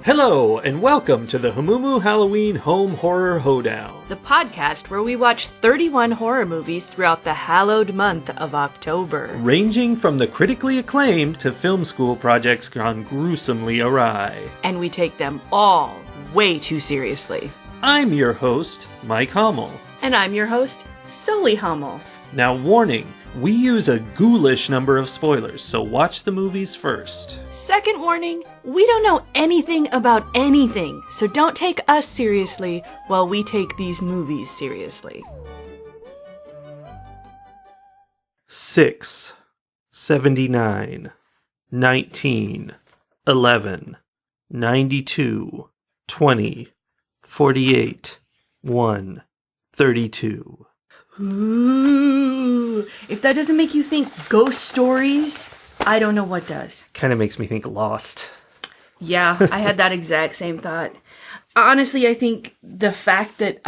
Hello, and welcome to the Hamumu Halloween Home Horror Hoedown. The podcast where we watch 31 horror movies throughout the hallowed month of October. Ranging from the critically acclaimed to film school projects gone gruesomely awry. And we take them all way too seriously. I'm your host, Mike Hummel. And I'm your host, Sully Hummel. Now warning, we use a ghoulish number of spoilers, so watch the movies first. Second warning, we don't know anything about anything, so don't take us seriously while we take these movies seriously. 6, 79, 19, 11, 92, 20, 48, 1, 32. Ooh, if that doesn't make you think ghost stories, I don't know what does. Kind of makes me think Lost. Yeah, I had that exact same thought. Honestly, I think the fact that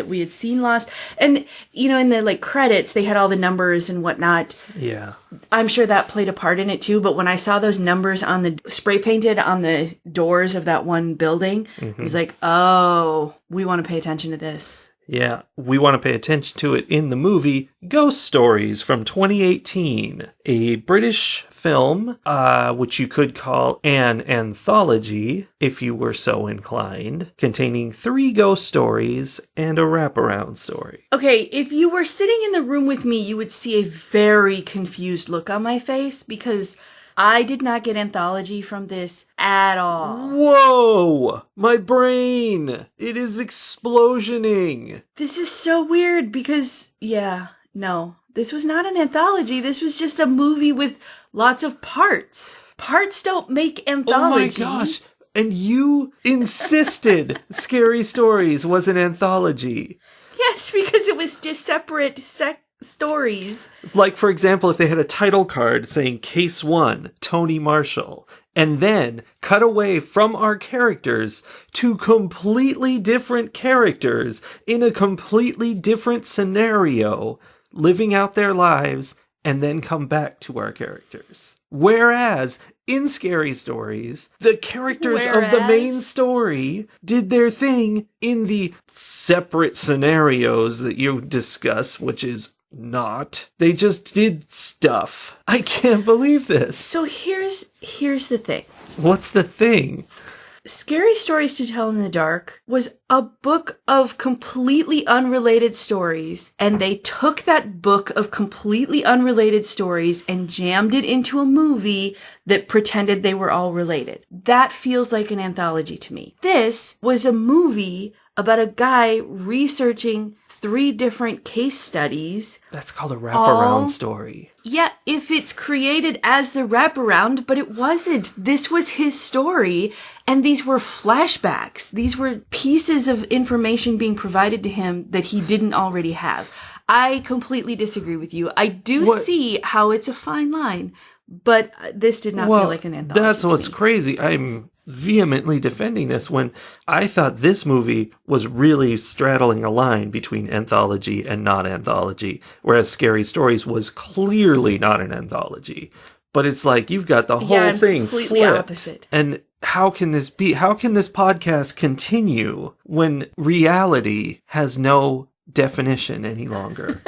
we had seen Lost, and in the credits they had all the numbers and whatnot. Yeah, I'm sure that played a part in it too. But when I saw those numbers on the spray painted on the doors of that one building, I was like, oh, we want to pay attention to this. Yeah, we want to pay attention to it in the movie Ghost Stories from 2018, a British film, which you could call an anthology, if you were so inclined, containing 3 ghost stories and a wraparound story. Okay, if you were sitting in the room with me, you would see a very confused look on my face, because I did not get anthology from this at all. Whoa! My brain! It is explosioning! This is so weird because, no. This was not an anthology. This was just a movie with lots of parts. Parts don't make anthology. Oh my gosh! And you insisted Scary Stories was an anthology. Yes, because it was just separate stories. Like, for example, if they had a title card saying Case 1, Tony Marshall, and then cut away from our characters to completely different characters in a completely different scenario, living out their lives, and then come back to our characters. Whereas, in Scary Stories, the characters of the main story did their thing in the separate scenarios that you discuss, which is not. They just did stuff. I can't believe this. So here's the thing. What's the thing? Scary Stories to Tell in the Dark was a book of completely unrelated stories, and they took that book of completely unrelated stories and jammed it into a movie that pretended they were all related. That feels like an anthology to me. This was a movie about a guy researching 3 different case studies. That's called a wraparound story. Yeah, if it's created as the wraparound, but it wasn't. This was his story, and these were flashbacks. These were pieces of information being provided to him that he didn't already have. I completely disagree with you. I do see how it's a fine line, but this did not feel like an anthology. That's what's crazy. I'm vehemently defending this when I thought this movie was really straddling a line between anthology and not anthology, whereas Scary Stories was clearly not an anthology. But it's like you've got the whole thing completely flipped. Opposite. And how can this be? How can this podcast continue when reality has no definition any longer?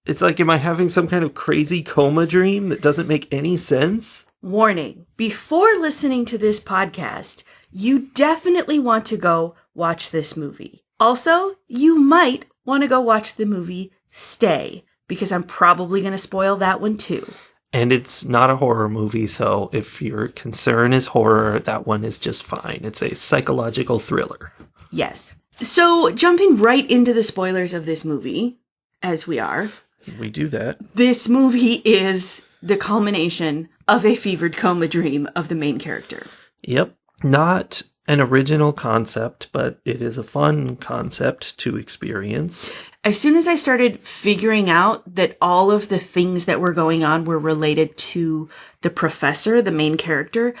It's like, am I having some kind of crazy coma dream that doesn't make any sense? Warning, before listening to this podcast, you definitely want to go watch this movie. Also, you might want to go watch the movie Stay, because I'm probably going to spoil that one too. And it's not a horror movie, so if your concern is horror, that one is just fine. It's a psychological thriller. Yes. So, jumping right into the spoilers of this movie, as we are. We do that. This movie is the culmination of a fevered coma dream of the main character. Yep. Not an original concept, but it is a fun concept to experience. As soon as I started figuring out that all of the things that were going on were related to the professor, the main character,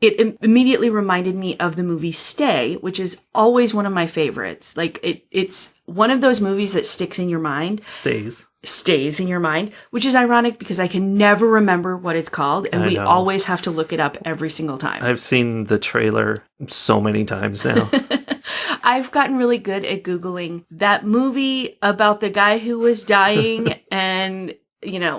it immediately reminded me of the movie Stay, which is always one of my favorites. Like, it's one of those movies that sticks in your mind. Stays. stays in your mind, which is ironic because I can never remember what it's called, and we always have to look it up every single time. I've seen the trailer so many times now. I've gotten really good at Googling that movie about the guy who was dying and,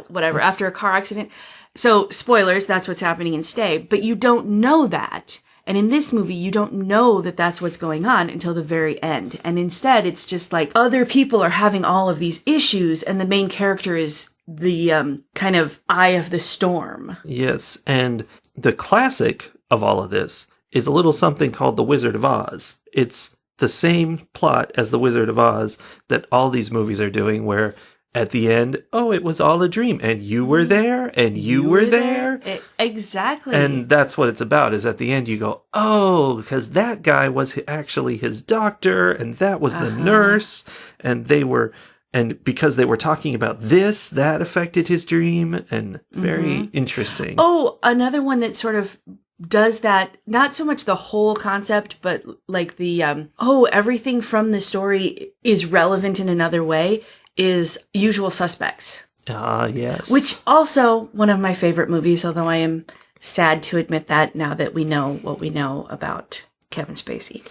whatever, after a car accident. So, spoilers, that's what's happening in Stay, but you don't know that. And in this movie, you don't know that that's what's going on until the very end. And instead, it's just like other people are having all of these issues, and the main character is the kind of eye of the storm. Yes, and the classic of all of this is a little something called The Wizard of Oz. It's the same plot as The Wizard of Oz that all these movies are doing, where at the end, it was all a dream, and you were there, and you were there. Exactly. And that's what it's about, is at the end you go, because that guy was actually his doctor, and that was the nurse, and because they were talking about this, that affected his dream, and very interesting. Oh, another one that sort of does that, not so much the whole concept, but like the, everything from the story is relevant in another way, is Usual Suspects. Yes. Which also one of my favorite movies, although I am sad to admit that now that we know what we know about Kevin Spacey.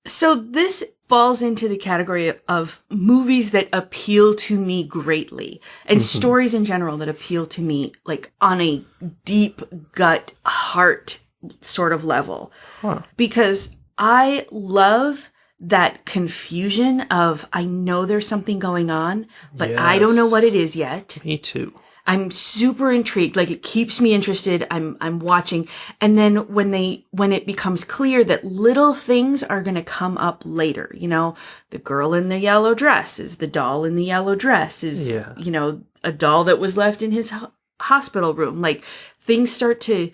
So this falls into the category of movies that appeal to me greatly, and stories in general that appeal to me like on a deep gut heart sort of level. Because I love that confusion of, I know there's something going on, but I don't know what it is yet. Me too. I'm super intrigued. Like, it keeps me interested. I'm watching. And then when it becomes clear that little things are going to come up later, the girl in the yellow dress is the doll in the yellow dress is, a doll that was left in his hospital room. Like, things start to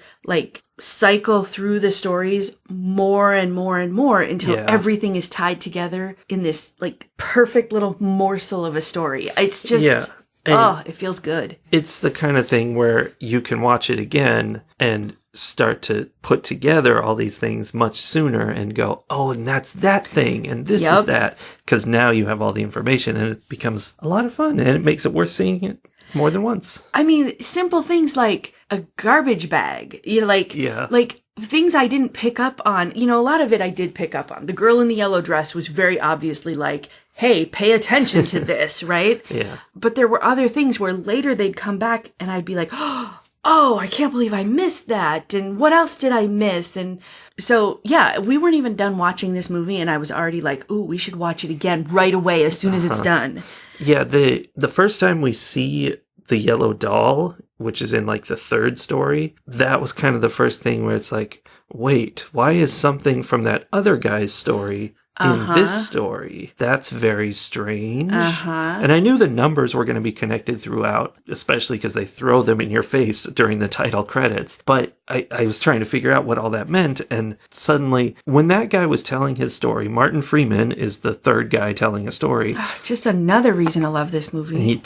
cycle through the stories more and more and more until everything is tied together in this perfect little morsel of a story. It's just, it feels good. It's the kind of thing where you can watch it again and start to put together all these things much sooner and go, and that's that thing, and this is that, because now you have all the information, and it becomes a lot of fun, and it makes it worth seeing it more than once. I mean, simple things like a garbage bag, things I didn't pick up on. A lot of it I did pick up on. The girl in the yellow dress was very obviously like, hey, pay attention to this, right? Yeah. But there were other things where later they'd come back and I'd be like, oh, I can't believe I missed that. And what else did I miss? And so, we weren't even done watching this movie, and I was already like, ooh, we should watch it again right away as soon as it's done. Yeah, the first time we see the yellow doll, which is in the third story, that was kind of the first thing where it's like, wait, why is something from that other guy's story in this story? That's very strange. And I knew the numbers were going to be connected throughout, especially because they throw them in your face during the title credits. But I was trying to figure out what all that meant. And suddenly, when that guy was telling his story, Martin Freeman is the third guy telling a story. Just another reason I love this movie.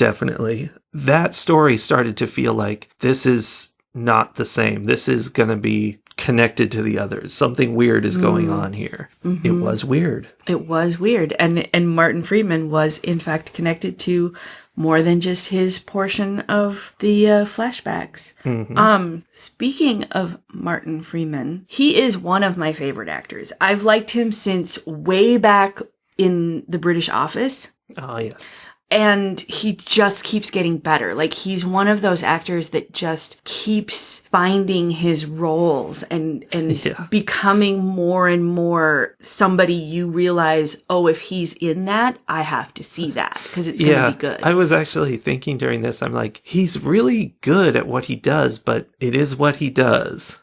That story started to feel like this is not the same. This is going to be connected to the others. Something weird is going on here. It was weird. It was weird. And Martin Freeman was, in fact, connected to more than just his portion of the flashbacks. Speaking of Martin Freeman, he is one of my favorite actors. I've liked him since way back in The British Office. Oh, yes. And he just keeps getting better. He's one of those actors that just keeps finding his roles and becoming more and more somebody you realize, if he's in that, I have to see that because it's going to be good. I was actually thinking during this, I'm like, he's really good at what he does, but it is what he does.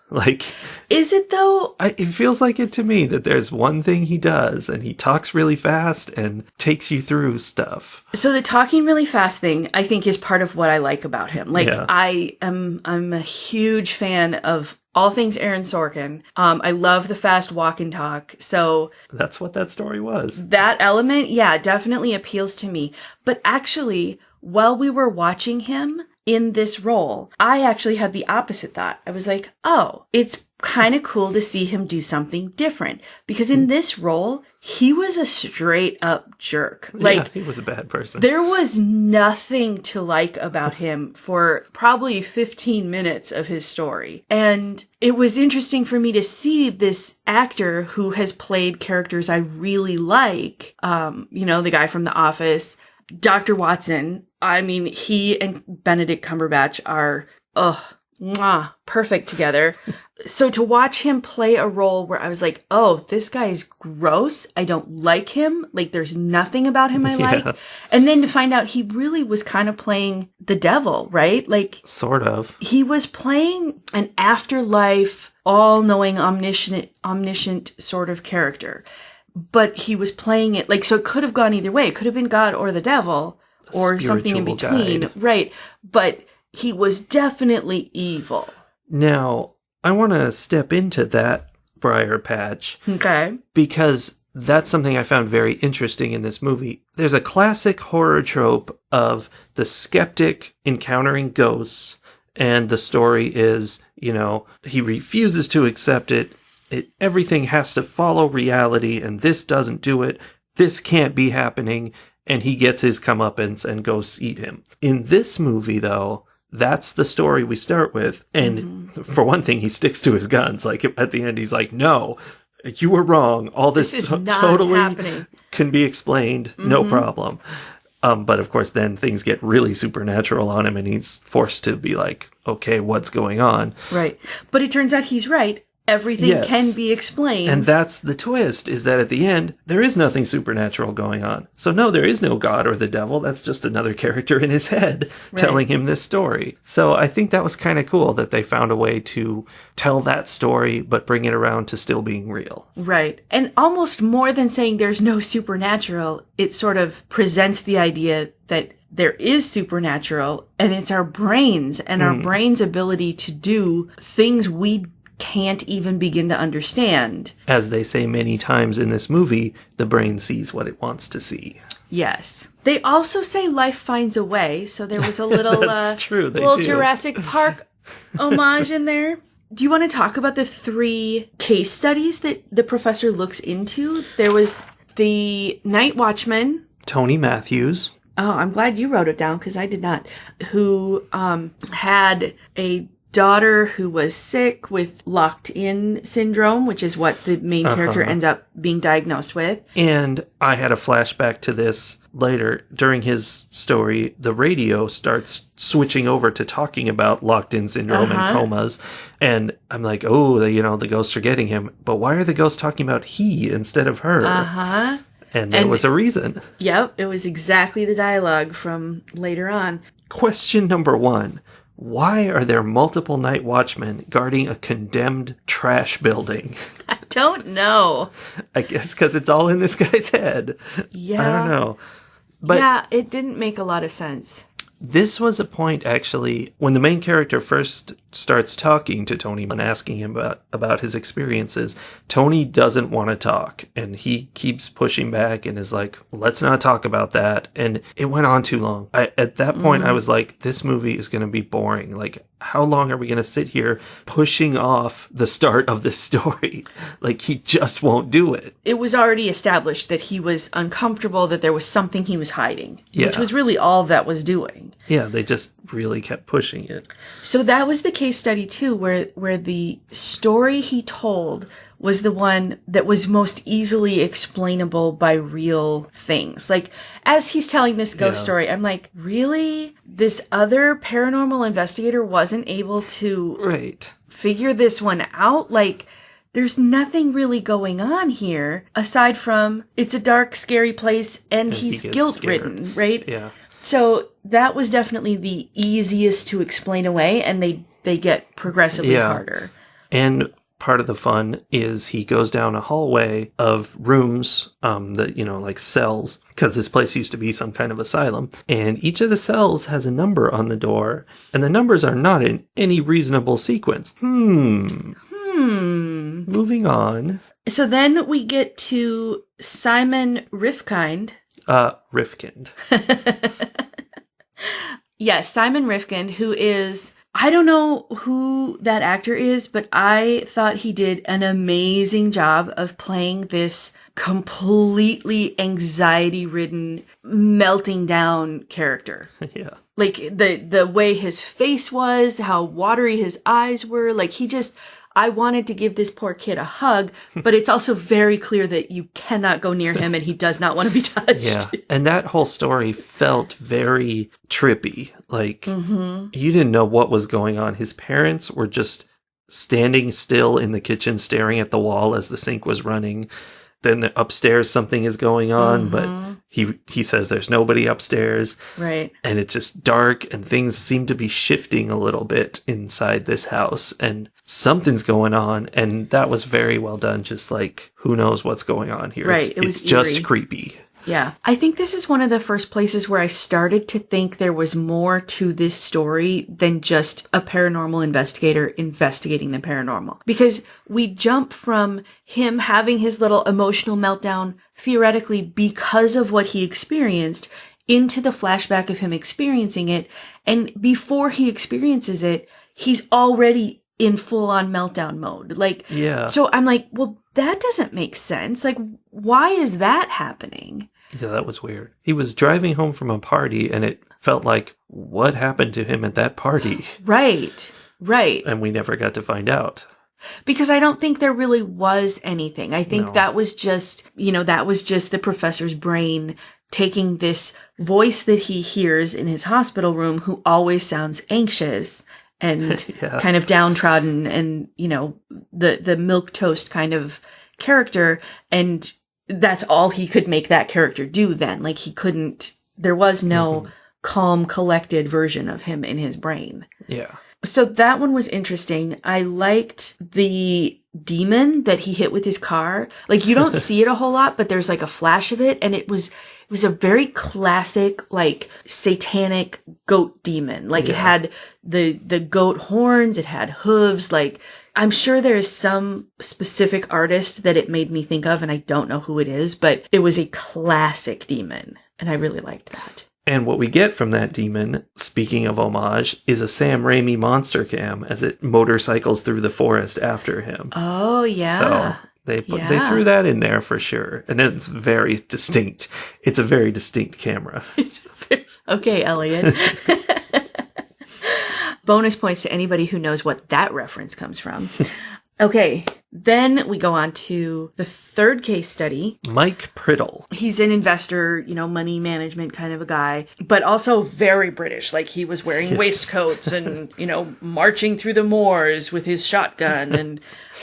Is it though? It feels like it to me that there's one thing he does, and he talks really fast and takes you through stuff. So the talking really fast thing, I think, is part of what I like about him. I'm a huge fan of all things Aaron Sorkin. I love the fast walk and talk. So that's what that story was. That element, definitely appeals to me. But actually, while we were watching him in this role, I actually had the opposite thought. I was like, it's kind of cool to see him do something different, because in this role, he was a straight up jerk. Like, he was a bad person. There was nothing to like about him for probably 15 minutes of his story. And it was interesting for me to see this actor who has played characters I really like. The guy from The Office, Dr. Watson. I mean, he and Benedict Cumberbatch are, perfect together. So to watch him play a role where I was like, oh, this guy is gross. I don't like him. Like, there's nothing about him I like. And then to find out he really was kind of playing the devil, right? Like, sort of. He was playing an afterlife, all-knowing, omniscient sort of character. But he was playing it, like, so it could have gone either way. It could have been God or the devil or something in between. Guide. Right. But he was definitely evil. Now, I want to step into that briar patch. Okay. Because that's something I found very interesting in this movie. There's a classic horror trope of the skeptic encountering ghosts, and the story is, he refuses to accept it. Everything has to follow reality, and this doesn't do it. This can't be happening. And he gets his comeuppance and ghosts eat him. In this movie, though, that's the story we start with. And for one thing, he sticks to his guns. Like, at the end, he's like, no, you were wrong. All this is not totally happening. Can be explained. No problem. But of course, then things get really supernatural on him, and he's forced to be like, okay, what's going on? Right. But it turns out he's right. Everything can be explained. And that's the twist, is that at the end, there is nothing supernatural going on. So no, there is no God or the devil. That's just another character in his head telling him this story. So I think that was kind of cool that they found a way to tell that story, but bring it around to still being real. Right. And almost more than saying there's no supernatural, it sort of presents the idea that there is supernatural, and it's our brains and our brains' ability to do things we can't even begin to understand. As they say many times in this movie, the brain sees what it wants to see. Yes. They also say life finds a way, so there was a little That's true, they little do. Jurassic Park homage in there. Do you want to talk about the 3 case studies that the professor looks into? There was the night watchman, Tony Matthews. Oh, I'm glad you wrote it down, because I did not. Who had a daughter who was sick with locked-in syndrome, which is what the main character ends up being diagnosed with. And I had a flashback to this later. During his story, the radio starts switching over to talking about locked-in syndrome and comas. And I'm like, oh, the ghosts are getting him. But why are the ghosts talking about he instead of her? And there was a reason. Yep, it was exactly the dialogue from later on. Question number 1. Why are there multiple night watchmen guarding a condemned trash building? I don't know. I guess because it's all in this guy's head. Yeah. I don't know. But yeah, it didn't make a lot of sense. This was a point, actually, when the main character first starts talking to Tony and asking him about his experiences. Tony doesn't want to talk, and he keeps pushing back and is like, let's not talk about that. And it went on too long. At that point, I was like, this movie is going to be boring. Like, how long are we going to sit here pushing off the start of this story? Like, he just won't do it. It was already established that he was uncomfortable, that there was something he was hiding, which was really all that was doing. Yeah, they just really kept pushing it. So that was the case study, too, where the story he told was the one that was most easily explainable by real things. Like, as he's telling this ghost story, I'm like, really? This other paranormal investigator wasn't able to figure this one out? Like, there's nothing really going on here aside from it's a dark, scary place and he's guilt-ridden, right? Yeah. So that was definitely the easiest to explain away, and they get progressively harder. And part of the fun is he goes down a hallway of rooms that, like cells, because this place used to be some kind of asylum. And each of the cells has a number on the door, and the numbers are not in any reasonable sequence. Moving on. So then we get to Simon Rifkind. Rifkind. Yes, Simon Rifkind, who is I don't know who that actor is, but I thought he did an amazing job of playing this completely anxiety-ridden, melting down character. Yeah. Like, the way his face was, how watery his eyes were, like, I wanted to give this poor kid a hug, but it's also very clear that you cannot go near him and he does not want to be touched. Yeah. And that whole story felt very trippy. Like, you didn't know what was going on. His parents were just standing still in the kitchen, staring at the wall as the sink was running. Then upstairs something is going on, but he says there's nobody upstairs. Right. And it's just dark and things seem to be shifting a little bit inside this house and something's going on. And that was very well done. Just like, who knows what's going on here? Right. It's just creepy. Yeah. I think this is one of the first places where I started to think there was more to this story than just a paranormal investigator investigating the paranormal. Because we jump from him having his little emotional meltdown, theoretically because of what he experienced, into the flashback of him experiencing it. And before he experiences it, he's already in full-on meltdown mode. Like, yeah. So I'm like, well, that doesn't make sense. Like, why is that happening? Yeah, that was weird. He was driving home from a party and it felt like, what happened to him at that party? Right. And we never got to find out. Because I don't think there really was anything. I think that was just, the professor's brain taking this voice that he hears in his hospital room who always sounds anxious and kind of downtrodden and, the milquetoast kind of character. And that's all he could make that character do then. Like there was no calm, collected version of him in his brain. Yeah. So that one was interesting. I liked the demon that he hit with his car. Like, you don't see it a whole lot, but there's like a flash of it. And it was a very classic, like, satanic goat demon. Like, it had the goat horns, it had hooves. Like, I'm sure there's some specific artist that it made me think of, and I don't know who it is, but it was a classic demon. And I really liked that. And what we get from that demon, speaking of homage, is a Sam Raimi monster cam as it motorcycles through the forest after him. Oh, yeah. So they threw that in there for sure. And it's very distinct. It's a very distinct camera. Okay, Elliot. Bonus points to anybody who knows what that reference comes from. Okay, then we go on to the third case study. Mike Priddle. He's an investor, money management kind of a guy, but also very British. Like, he was wearing waistcoats and, marching through the moors with his shotgun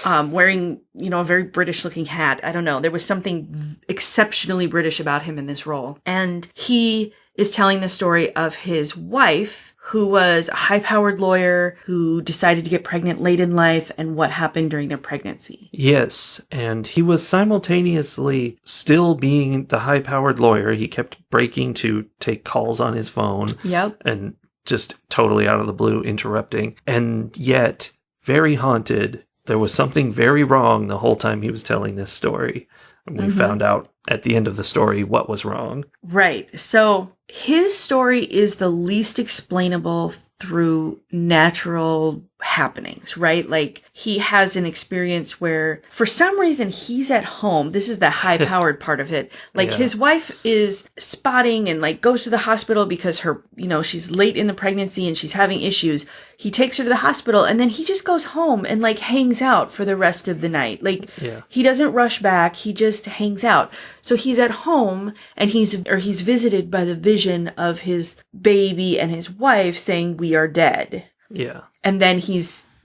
and wearing, a very British looking hat. I don't know. There was something exceptionally British about him in this role. And he is telling the story of his wife, who was a high-powered lawyer who decided to get pregnant late in life and what happened during their pregnancy. Yes, and he was simultaneously still being the high-powered lawyer. He kept breaking to take calls on his phone. Yep. And just totally out of the blue interrupting. And yet, very haunted. There was something very wrong the whole time he was telling this story. And we found out at the end of the story what was wrong. Right. So his story is the least explainable through natural happenings, right? Like, he has an experience where for some reason he's at home. This is the high powered part of it. Like, his wife is spotting and like goes to the hospital because her, she's late in the pregnancy and she's having issues. He takes her to the hospital and then he just goes home and like hangs out for the rest of the night. Like, he doesn't rush back. He just hangs out. So he's at home and he's visited by the vision of his baby and his wife saying, "We are dead." Yeah. And then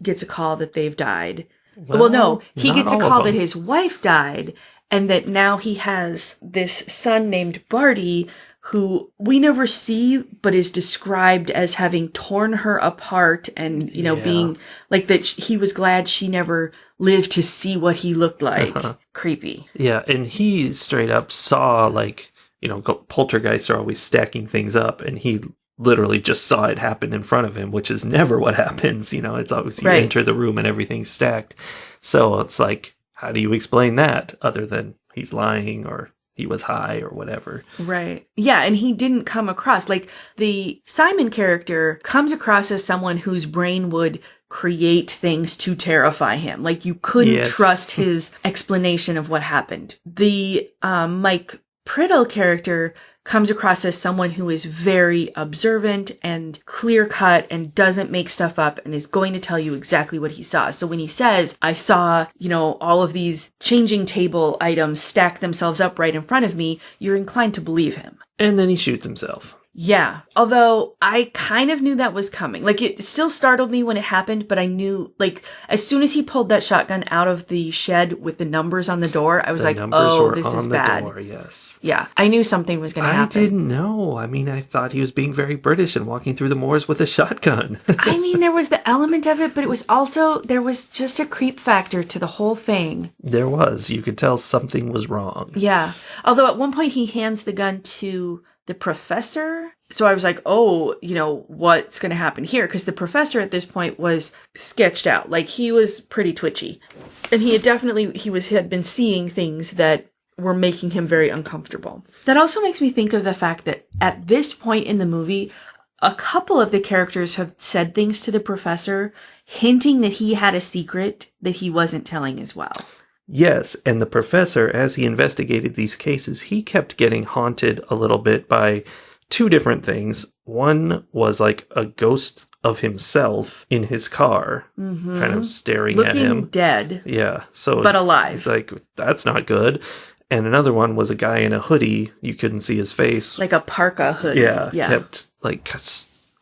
gets a call that they've died. Well, no, he gets a call that his wife died and that now he has this son named Barty who we never see, but is described as having torn her apart and, being like that. He was glad she never lived to see what he looked like. Creepy. Yeah. And he straight up saw, like, poltergeists are always stacking things up, and he literally just saw it happen in front of him, which is never what happens. It's always you enter the room and everything's stacked. So it's like, how do you explain that other than he's lying or he was high or whatever. Right. Yeah, and he didn't come across, like, the Simon character comes across as someone whose brain would create things to terrify him. Like, you couldn't trust his explanation of what happened. The Mike Priddle character comes across as someone who is very observant and clear-cut and doesn't make stuff up and is going to tell you exactly what he saw. So when he says, I saw, all of these changing table items stack themselves up right in front of me, you're inclined to believe him. And then he shoots himself. Yeah. Although I kind of knew that was coming. Like, it still startled me when it happened, but I knew, like, as soon as he pulled that shotgun out of the shed with the numbers on the door, I was like, oh, this is bad. Door, yes. Yeah. I knew something was going to happen. I didn't know. I mean, I thought he was being very British and walking through the moors with a shotgun. I mean, there was the element of it, but it was also, there was just a creep factor to the whole thing. There was. You could tell something was wrong. Yeah. Although at one point he hands the gun to the professor. So I was like, oh, what's going to happen here? Because the professor at this point was sketched out. Like, he was pretty twitchy. And he had been seeing things that were making him very uncomfortable. That also makes me think of the fact that at this point in the movie, a couple of the characters have said things to the professor, hinting that he had a secret that he wasn't telling as well. Yes, and the professor, as he investigated these cases, he kept getting haunted a little bit by two different things. One was like a ghost of himself in his car, kind of staring at him. Looking dead. Yeah. But alive. He's like, that's not good. And another one was a guy in a hoodie. You couldn't see his face. Like a parka hoodie. Yeah. Kept like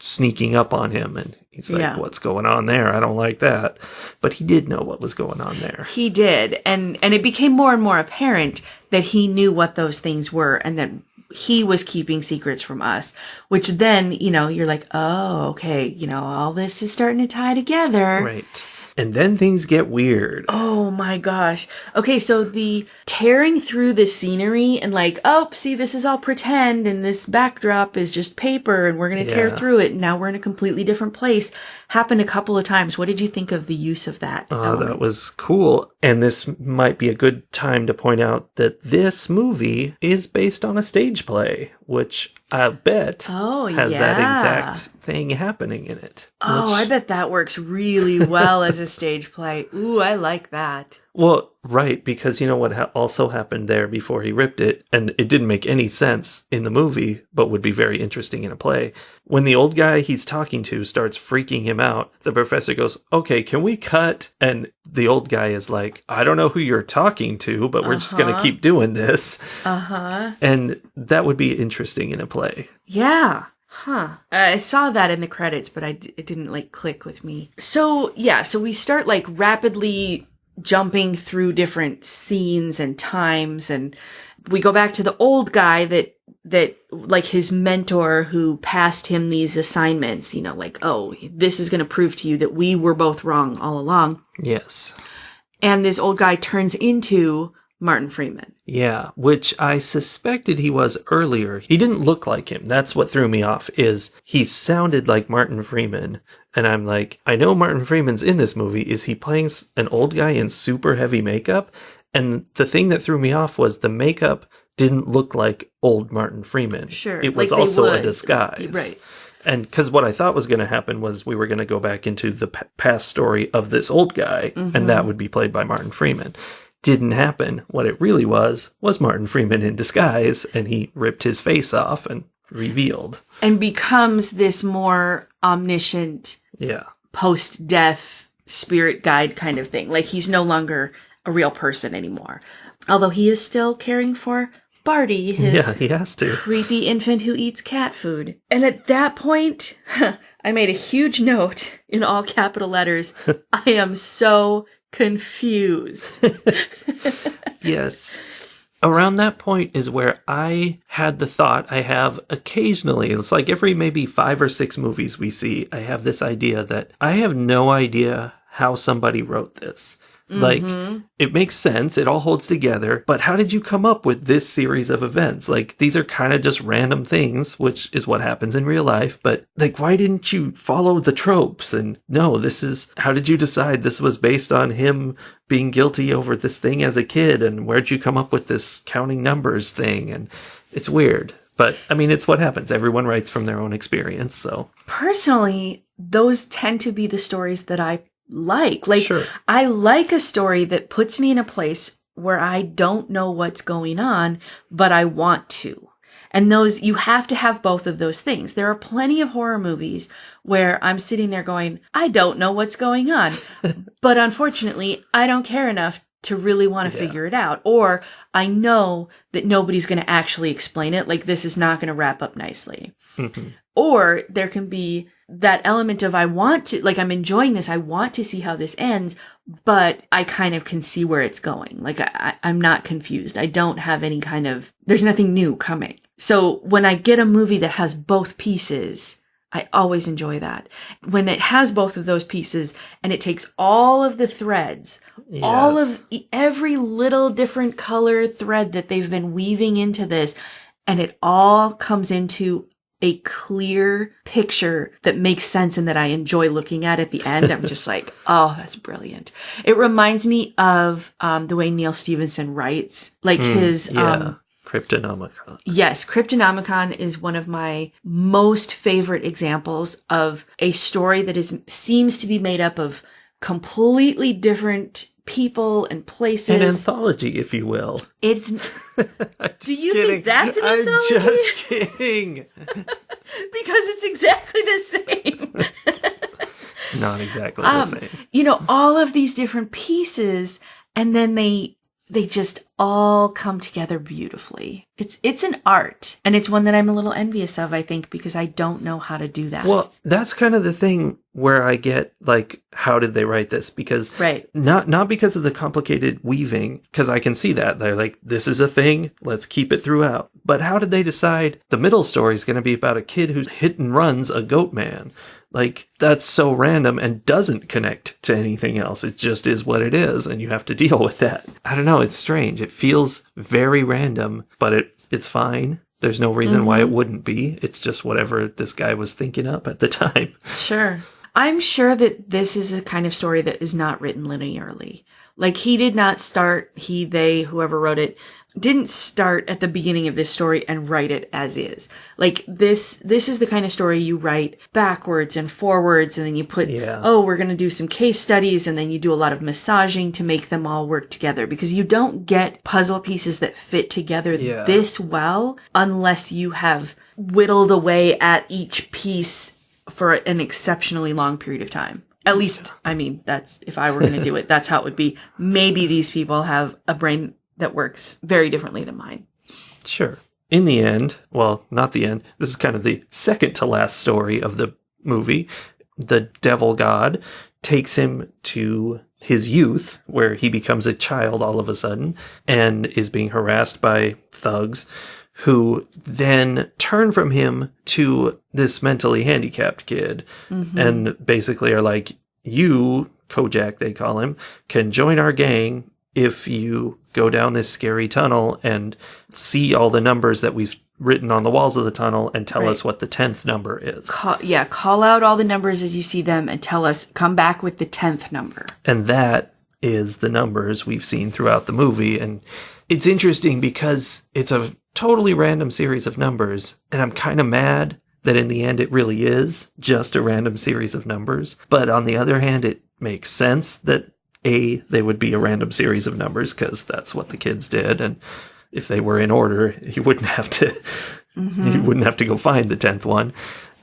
sneaking up on him, and he's like, what's going on there? I don't like that. But he did know what was going on there. He did. And it became more and more apparent that he knew what those things were and that he was keeping secrets from us, which then, you're like, oh, okay, all this is starting to tie together. Right. And then things get weird. Oh my gosh. Okay, so the tearing through the scenery and like, oh, see, this is all pretend and this backdrop is just paper and we're going to tear through it and now we're in a completely different place happened a couple of times. What did you think of the use of that element? That was cool. And this might be a good time to point out that this movie is based on a stage play, which I bet has that exact thing happening in it. Oh, I bet that works really well as a stage play. Ooh, I like that. Well, right, because you know what also happened there before he ripped it, and it didn't make any sense in the movie, but would be very interesting in a play. When the old guy he's talking to starts freaking him out, the professor goes, okay, can we cut? And the old guy is like, I don't know who you're talking to, but we're just going to keep doing this. And that would be interesting in a play. Yeah. Huh. I saw that in the credits, but it didn't click with me. So we start rapidly jumping through different scenes and times, and we go back to the old guy that his mentor who passed him these assignments, oh, this is going to prove to you that we were both wrong all along. Yes. And this old guy turns into Martin Freeman. Yeah, which I suspected he was earlier. He didn't look like him. That's what threw me off, is he sounded like Martin Freeman. And I'm like, I know Martin Freeman's in this movie. Is he playing an old guy in super heavy makeup? And the thing that threw me off was the makeup didn't look like old Martin Freeman. Sure. It was also a disguise. Right. And because what I thought was going to happen was we were going to go back into the past story of this old guy, and that would be played by Martin Freeman. Didn't happen. What it really was Martin Freeman in disguise, and he ripped his face off and revealed. And becomes this more omniscient, post-death spirit guide kind of thing. Like, he's no longer a real person anymore. Although he is still caring for Barty, his he has to. creepy infant who eats cat food. And at that point, I made a huge note in all capital letters. I am so confused. Yes. Around that point is where I had the thought I have occasionally. It's like every maybe 5 or 6 movies we see, I have this idea that I have no idea how somebody wrote this. Like, it makes sense. It all holds together. But how did you come up with this series of events? Like, these are kind of just random things, which is what happens in real life. But, like, why didn't you follow the tropes? And no, how did you decide this was based on him being guilty over this thing as a kid? And where'd you come up with this counting numbers thing? And it's weird. But, I mean, it's what happens. Everyone writes from their own experience, so. Personally, those tend to be the stories that I like. Like, Sure. I like a story that puts me in a place where I don't know what's going on, but I want to. And you have to have both of those things. There are plenty of horror movies where I'm sitting there going, I don't know what's going on. But unfortunately, I don't care enough to really want to figure it out. Or I know that nobody's going to actually explain it. Like, this is not going to wrap up nicely. Mm-hmm. Or there can be that element of I'm enjoying this. I want to see how this ends, but I kind of can see where it's going. Like, I'm not confused. I don't have there's nothing new coming. So when I get a movie that has both pieces, I always enjoy that. When it has both of those pieces and it takes all of the threads, all of every little different color thread that they've been weaving into this, and it all comes into a clear picture that makes sense and that I enjoy looking at the end. I'm just like, oh, that's brilliant. It reminds me of the way Neil Stephenson writes, like his Cryptonomicon. Yes, Cryptonomicon is one of my most favorite examples of a story that seems to be made up of completely different people and places. An anthology, if you will. It's. Do you think that's an anthology? I'm just kidding. Because it's exactly the same. It's not exactly the same. All of these different pieces, and then they just all come together beautifully. It's an art, and it's one that I'm a little envious of, I think, because I don't know how to do that. Well, that's kind of the thing where I get, like, how did they write this? Because not because of the complicated weaving, because I can see that. They're like, this is a thing, let's keep it throughout. But how did they decide the middle story is going to be about a kid who hit and runs a goat man? Like, that's so random and doesn't connect to anything else. It just is what it is, and you have to deal with that. I don't know, it's strange. It feels very random, but it's fine. There's no reason why it wouldn't be. It's just whatever this guy was thinking up at the time. Sure. I'm sure that this is a kind of story that is not written linearly. Like, he did not start, whoever wrote it, didn't start at the beginning of this story and write it as is. Like, this is the kind of story you write backwards and forwards, and then you put, we're going to do some case studies, and then you do a lot of massaging to make them all work together, because you don't get puzzle pieces that fit together this well unless you have whittled away at each piece for an exceptionally long period of time. At least, I mean, that's, if I were going to do it, that's how it would be. Maybe these people have a brain that works very differently than mine. Sure. In the end, well, not the end, this is kind of the second to last story of the movie. The devil god takes him to his youth, where he becomes a child all of a sudden and is being harassed by thugs who then turn from him to this mentally handicapped kid and basically are like, you, Kojak they call him, can join our gang if you go down this scary tunnel and see all the numbers that we've written on the walls of the tunnel and tell us what the 10th number is. Call out all the numbers as you see them and come back with the 10th number. And that is the numbers we've seen throughout the movie. And it's interesting because it's a totally random series of numbers, and I'm kind of mad that in the end it really is just a random series of numbers. But on the other hand, it makes sense that they would be a random series of numbers because that's what the kids did, and if they were in order, he wouldn't have to he wouldn't have to go find the 10th one.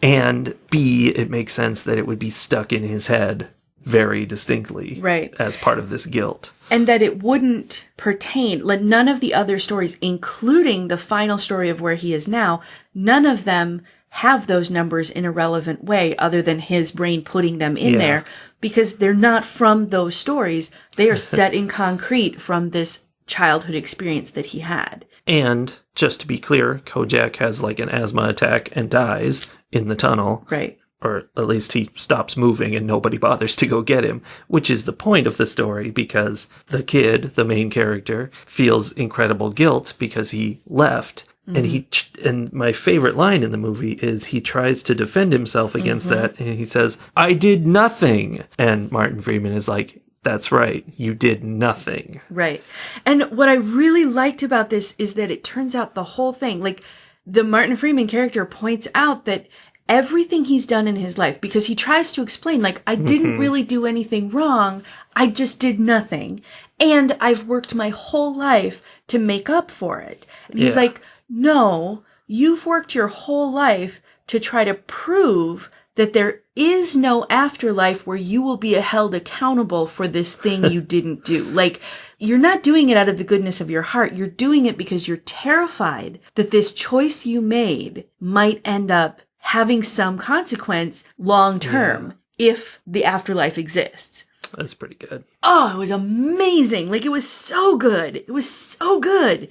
And B, it makes sense that it would be stuck in his head very distinctly as part of this guilt. And that it wouldn't pertain, like none of the other stories, including the final story of where he is now, none of them have those numbers in a relevant way other than his brain putting them in there, because they're not from those stories. They are set in concrete from this childhood experience that he had. And just to be clear, Kojak has like an asthma attack and dies in the tunnel. Right. or at least he stops moving and nobody bothers to go get him, which is the point of the story because the kid, the main character, feels incredible guilt because he left. Mm-hmm. And my favorite line in the movie is he tries to defend himself against that, and he says, "I did nothing." And Martin Freeman is like, "That's right, you did nothing." Right. And what I really liked about this is that it turns out the whole thing, like the Martin Freeman character points out that everything he's done in his life, because he tries to explain, like, I didn't really do anything wrong. I just did nothing. And I've worked my whole life to make up for it. And he's like, no, you've worked your whole life to try to prove that there is no afterlife where you will be held accountable for this thing you didn't do. Like, you're not doing it out of the goodness of your heart. You're doing it because you're terrified that this choice you made might end up having some consequence long term if the afterlife exists. That's pretty good. Oh, it was amazing. Like, it was so good. It was so good.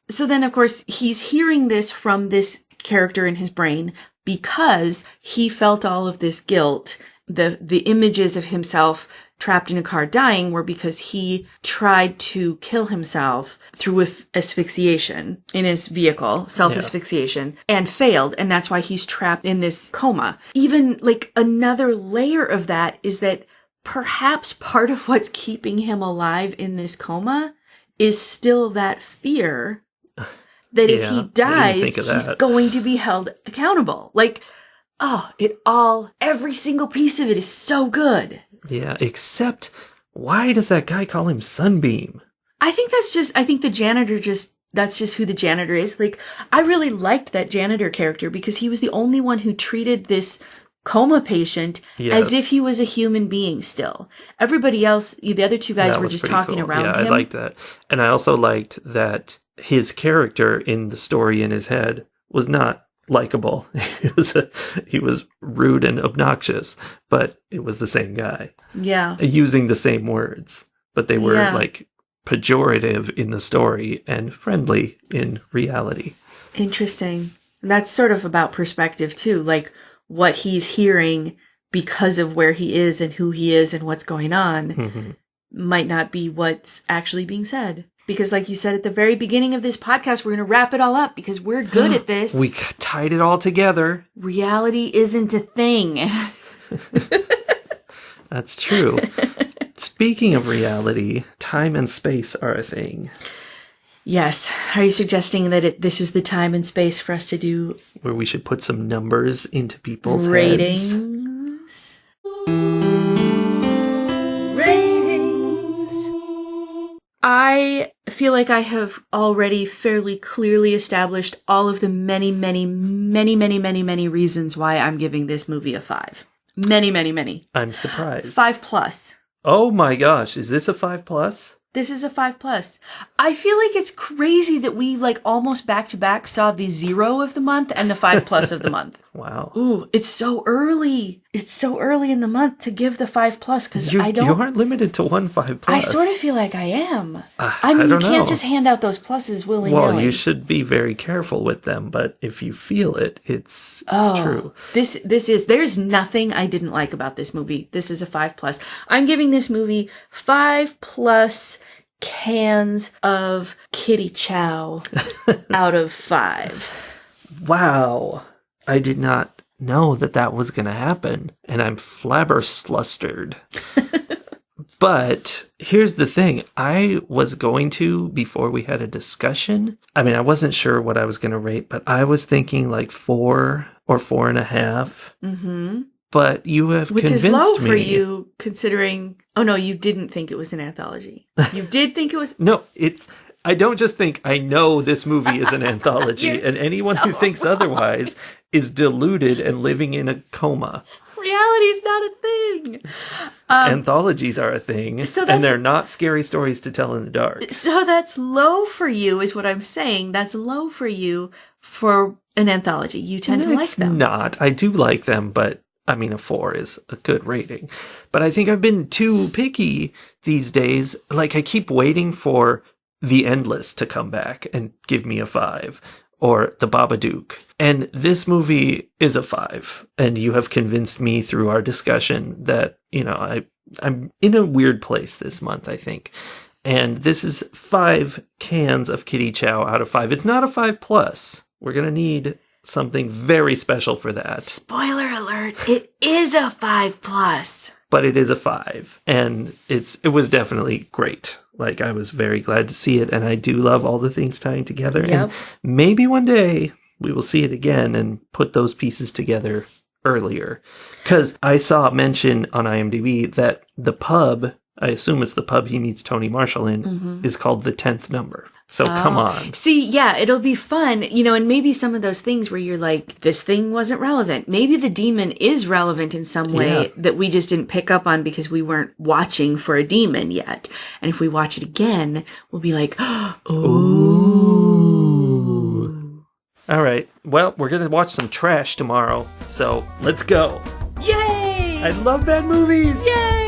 So then, of course, he's hearing this from this character in his brain because he felt all of this guilt. The images of himself trapped in a car dying were because he tried to kill himself through asphyxiation in his vehicle, self-asphyxiation, and failed. And that's why he's trapped in this coma. Even like another layer of that is that perhaps part of what's keeping him alive in this coma is still that fear that if he dies, he's going to be held accountable. Like, every single piece of it is so good. Yeah, except why does that guy call him Sunbeam? I think the janitor that's just who the janitor is. Like, I really liked that janitor character because he was the only one who treated this coma patient as if he was a human being still. Everybody else, the other two guys were just talking around him. Yeah, I liked that. And I also liked that his character in the story in his head was not likable. He was rude and obnoxious, but it was the same guy. Yeah. Using the same words, but they were like pejorative in the story and friendly in reality. Interesting. That's sort of about perspective too, like what he's hearing because of where he is and who he is and what's going on might not be what's actually being said. Because like you said at the very beginning of this podcast, we're going to wrap it all up because we're good at this. We tied it all together. Reality isn't a thing. That's true. Speaking of reality, time and space are a thing. Yes. Are you suggesting that this is the time and space for us to do... where we should put some numbers into people's ratings? I feel like I have already fairly clearly established all of the many, many, many, many, many, many reasons why I'm giving this movie a 5. Many, many, many. I'm surprised. 5+. Oh my gosh, is this a 5+? This is a 5+. I feel like it's crazy that we like almost back to back saw the 0 of the month and the 5+ of the month. Wow. Ooh, it's so early. It's so early in the month to give the 5+ because you aren't limited to one 5+. I sort of feel like I am. I mean, you can't just hand out those pluses willy-nilly. Well, you should be very careful with them, but if you feel it, it's true. There's nothing I didn't like about this movie. This is a 5+. I'm giving this movie 5+ cans of kitty chow out of 5. Wow. I did not know that was going to happen, and I'm flabberflustered. But here's the thing. I was going to, before we had a discussion, I mean, I wasn't sure what I was going to rate, but I was thinking like 4 or 4.5. Mm-hmm. But you have convinced me. Which is low for you, considering... Oh, no, you didn't think it was an anthology. You did think it was... No, I don't just think, I know this movie is an anthology, and anyone who thinks otherwise is deluded and living in a coma. Reality is not a thing. Anthologies are a thing, and they're not scary stories to tell in the dark. So that's low for you, is what I'm saying. That's low for you for an anthology. You tend to like them. It's not. I do like them, but I mean, a 4 is a good rating. But I think I've been too picky these days. Like, I keep waiting for The Endless to come back and give me a 5. or The Babadook. And this movie is a 5. And you have convinced me through our discussion that, I'm in a weird place this month, I think. And this is 5 cans of Kitty Chow out of 5. It's not a 5 plus. We're going to need something very special for that. Spoiler alert, it is a 5 plus. But it is a 5. And it was definitely great. Like, I was very glad to see it. And I do love all the things tying together. Yep. And maybe one day we will see it again and put those pieces together earlier. Because I saw a mention on IMDb that the pub, I assume it's the pub he meets Tony Marshall in, is called The 10th Number. So come on. See, yeah, it'll be fun, and maybe some of those things where you're like, this thing wasn't relevant. Maybe the demon is relevant in some way that we just didn't pick up on because we weren't watching for a demon yet. And if we watch it again, we'll be like, ooh. All right. Well, we're going to watch some trash tomorrow. So let's go. Yay! I love bad movies. Yay!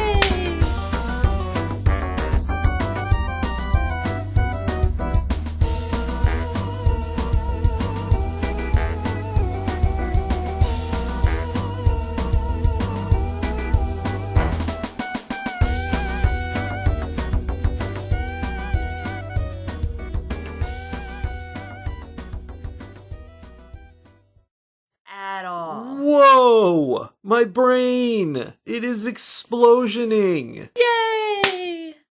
At all. Whoa! My brain! It is explosioning! Yay!